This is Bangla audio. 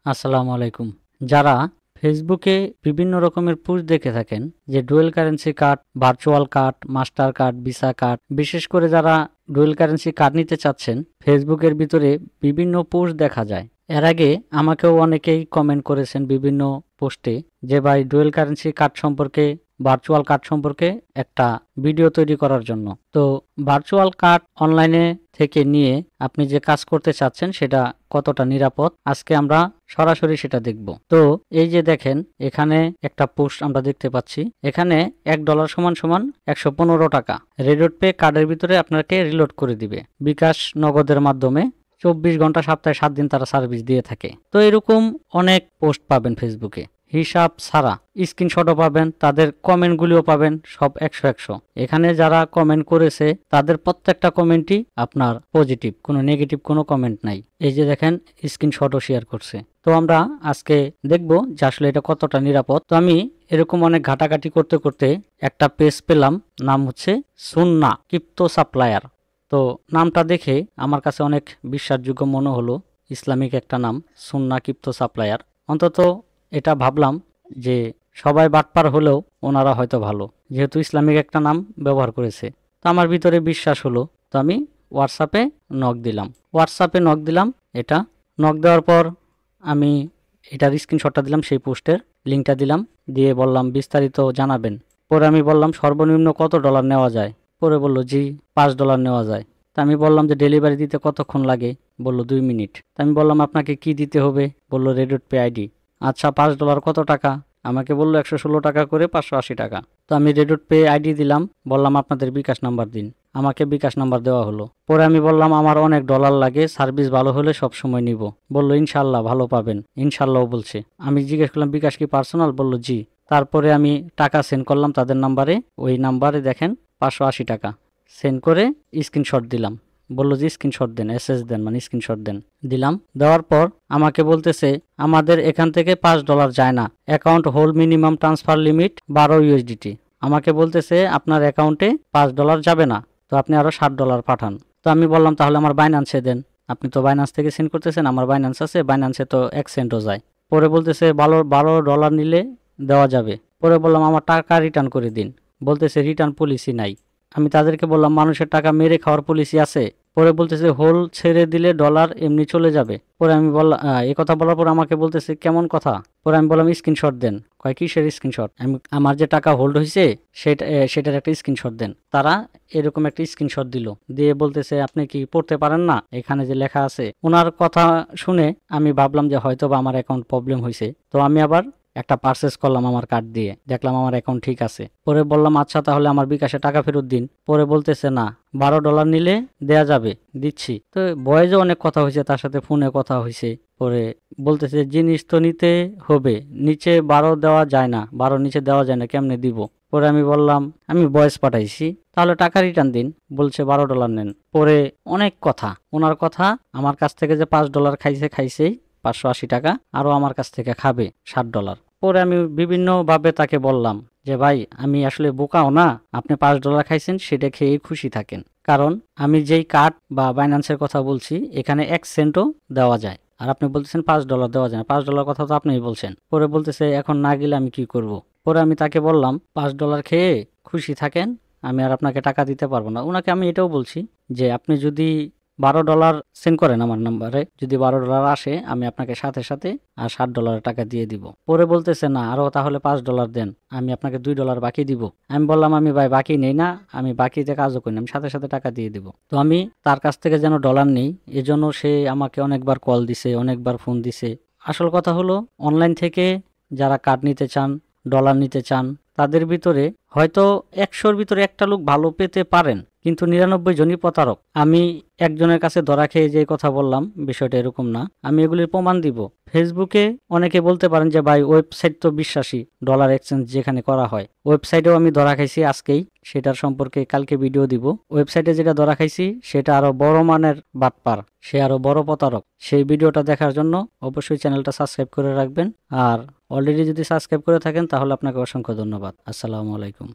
আসসালামু আলাইকুম। যারা ফেসবুকে বিভিন্ন রকমের পোস্ট দেখে থাকেন যে dual currency card, virtual card, master card, visa card, বিশেষ করে যারা ডুয়েল কারেন্সি কার্ড নিতে চাচ্ছেন, ফেসবুকের ভিতরে বিভিন্ন পোস্ট দেখা যায়। এর আগে আমাকেও অনেকেই কমেন্ট করেছেন বিভিন্ন পোস্টে যে ভাই ডুয়েল কারেন্সি কার্ড সম্পর্কে, ভার্চুয়াল কার্ড সম্পর্কে একটা ভিডিও তৈরি করার জন্য। তো ভার্চুয়াল কার্ড অনলাইনে থেকে নিয়ে আপনি যে কাজ করতে চাচ্ছেন সেটা কতটা নিরাপদ, আজকে আমরা সরাসরি সেটা দেখব। তো এই যে দেখেন, এখানে একটা পোস্ট আমরা দেখতে পাচ্ছি। এখানে $1 সমান সমান 115 টাকা রেডট পে কার্ডের ভিতরে আপনাকে রিলোড করে দিবে বিকাশ নগদের মাধ্যমে। 24 ঘন্টা সপ্তাহে 7 দিন তারা সার্ভিস দিয়ে থাকে। তো এরকম অনেক পোস্ট পাবেন ফেসবুকে, হিসাব ছাড়া। স্ক্রিনশটও পাবেন, তাদের কমেন্টগুলিও পাবেন, সব 100 এখানে যারা কমেন্ট করেছে তাদের প্রত্যেকটা কমেন্টই আপনার পজিটিভ, কোনো নেগেটিভ কোনো কমেন্ট নাই। এই যে দেখেন, স্ক্রিনশটও শেয়ার করছে। তো আমরা আজকে দেখব যে আসলে এটা কতটা নিরাপদ। তো আমি এরকম অনেক ঘাটাঘাটি করতে করতে একটা পেজ পেলাম, নাম হচ্ছে সুন্না ক্রিপ্টো সাপ্লায়ার। তো নামটা দেখে আমার কাছে অনেক বিশ্বাসযোগ্য মনে হলো, ইসলামিক একটা নাম, সুন্না ক্রিপ্টো সাপ্লায়ার। অন্তত এটা ভাবলাম যে সবাই বাটপার হলেও ওনারা হয়তো ভালো, যেহেতু ইসলামিক একটা নাম ব্যবহার করেছে। তো আমার ভিতরে বিশ্বাস হলো। তো আমি হোয়াটসঅ্যাপে নক দিলাম। এটা নক দেওয়ার পর আমি এটার স্ক্রিনশটটা দিলাম, সেই পোস্টের লিঙ্কটা দিলাম, দিয়ে বললাম বিস্তারিত জানাবেন। পরে আমি বললাম সর্বনিম্ন কত ডলার নেওয়া যায়। পরে বলল জি $5 নেওয়া যায়। তা আমি বললাম যে ডেলিভারি দিতে কতক্ষণ লাগে। বলল 2 মিনিট। তা আমি বললাম আপনাকে কি দিতে হবে। বলল রেডট পে আইডি। আচ্ছা, $5 কত টাকা? আমাকে বললো 116 টাকা করে, 580 টাকা। তো আমি রেডট পে আইডি দিলাম, বললাম আপনাদের বিকাশ নাম্বার দিন। আমাকে বিকাশ নাম্বার দেওয়া হলো। পরে আমি বললাম আমার অনেক ডলার লাগে, সার্ভিস ভালো হলে সব সময় নিব। বললো ইনশাল্লাহ ভালো পাবেন। ইনশাল্লাহ বলছে। আমি জিজ্ঞেস করলাম বিকাশ কি পার্সোনাল? বললো জি। তারপরে আমি টাকা সেন্ড করলাম তাদের নাম্বারে। ওই নাম্বারে দেখেন 580 টাকা সেন্ড করে স্ক্রিনশট দিলাম। বললো যে স্ক্রিনশট দেন, এসএস দেন, মানে স্ক্রিনশট দেন। দিলাম। দেওয়ার পর আমাকে বলতেছে আমাদের এখান থেকে $5 যায় না, account hold minimum transfer limit 12 USDT। আমাকে বলতেছে আপনার অ্যাকাউন্টে $5 যাবে না, তো আপনি আরো $60 পাঠান। তো আমি বললাম তাহলে আমার বাইন্যান্সে দেন। আপনি তো বাইন্যান্স থেকে সেন্ড করতেছেন, আমার বাইন্যান্স আছে, বাইন্যান্সে তো 1 সেন্টও যায়। পরে বলতেছে $12 নিলে দেওয়া যাবে। পরে বললাম আমার টাকা রিটার্ন করে দিন। বলতেছে রিটার্ন পলিসি নাই। আমি তাদেরকে বললাম মানুষের টাকা মেরে খাওয়ার পলিসি আছে? পরে বলতেছে হোল ছেড়ে দিলে ডলার এমনি চলে যাবে। পরে আমি বললাম, এই কথা বলার পর আমাকে বলতেছে কেমন কথা। পরে আমি বললাম স্ক্রিনশট দেন। কয় কিসের স্ক্রিনশট? আমি আমার যে টাকা হোল্ড হয়েছে সেটার একটা স্ক্রিনশট দেন। তারা এরকম একটা স্ক্রিনশট দিল, দিয়ে বলতেছে আপনি কি পড়তে পারেন না, এখানে যে লেখা আছে। ওনার কথা শুনে আমি ভাবলাম যে হয়তো বা আমার অ্যাকাউন্ট প্রবলেম হয়েছে। তো আমি আবার একটা পারচেস করলাম আমার কার্ড দিয়ে, দেখলাম আমার অ্যাকাউন্ট ঠিক আছে। পরে বললাম আচ্ছা তাহলে আমার বিকাশে টাকা ফেরত দিন। পরে বলতেছে না, $12 নিলে দেয়া যাবে, দিচ্ছি। তো বয়েজে অনেক কথা হয়েছে, তার সাথে ফোনে কথা হয়েছে। পরে বলতেছে জিনিস তো নিতে হবে, নিচে 12 দেওয়া যায় না, 12 নিচে দেওয়া যায় না, কেমনে দিব? পরে আমি বললাম আমি ভয়েস পাঠাইছি, তাহলে টাকা রিটার্ন দিন। বলছে $12 নেন। পরে অনেক কথা, ওনার কথা, আমার কাছ থেকে যে $5 খাইছেই 580 টাকা, আরো আমার কাছ থেকে খাবে $60। পরে আমি বিভিন্নভাবে তাকে বললাম যে ভাই আমি আসলে বোকাও না, আপনি $5 খাইছেন সেটা খেয়ে খুশি থাকেন, কারণ আমি যেই কার্ড বা বাইন্যান্সের কথা বলছি এখানে 1 সেন্টও দেওয়া যায়, আর আপনি বলতেছেন $5 দেওয়া যায় না। $5 কথা তো আপনিই বলছেন। পরে বলতেছে এখন না গেলে আমি কি করব? পরে আমি তাকে বললাম $5 খেয়ে খুশি থাকেন, আমি আর আপনাকে টাকা দিতে পারবো না। ওনাকে আমি এটাও বলছি যে আপনি যদি $12 সেন্ড করেন আমার নাম্বারে, যদি $12 আসে আমি আপনাকে সাথে সাথে আর $60 টাকা দিয়ে দিব। পরে বলতেছে না, আরো তাহলে $5 দেন, আমি আপনাকে $2 বাকি দিব। আমি বললাম আমি ভাই বাকি নেই না, আমি বাকিতে কাজও করি না, আমি সাথে সাথে টাকা দিয়ে দিব। তো আমি তার কাছ থেকে যেন ডলার নেই, এজন্য সে আমাকে অনেকবার কল দিছে, অনেকবার ফোন দিছে। আসল কথা হলো অনলাইন থেকে যারা কার্ড নিতে চান, ডলার নিতে চান, তাদের ভিতরে হয়তো 100-র ভিতরে একটা লোক ভালো পেতে পারেন, কিন্তু 99 জনই প্রতারক। আমি একজনের কাছে ধরা খেয়ে যে কথা বললাম, বিষয়টা এরকম না, আমি এগুলির প্রমাণ দিব। ফেসবুকে অনেকে বলতে পারেন যে ভাই ওয়েবসাইট তো বিশ্বাসী, ডলার এক্সচেঞ্জ যেখানে করা হয়, ওয়েবসাইটেও আমি ধরা খাইছি আজকেই, সেটার সম্পর্কে কালকে ভিডিও দিব। ওয়েবসাইটে যেটা ধরা খাইছি সেটা আরো বড় মানের বাটপার, সে আরো বড় প্রতারক। সেই ভিডিওটা দেখার জন্য অবশ্যই চ্যানেলটা সাবস্ক্রাইব করে রাখবেন। আর অলরেডি যদি সাবস্ক্রাইব করে থাকেন তাহলে আপনাকে অসংখ্য ধন্যবাদ। আসসালামু আলাইকুম।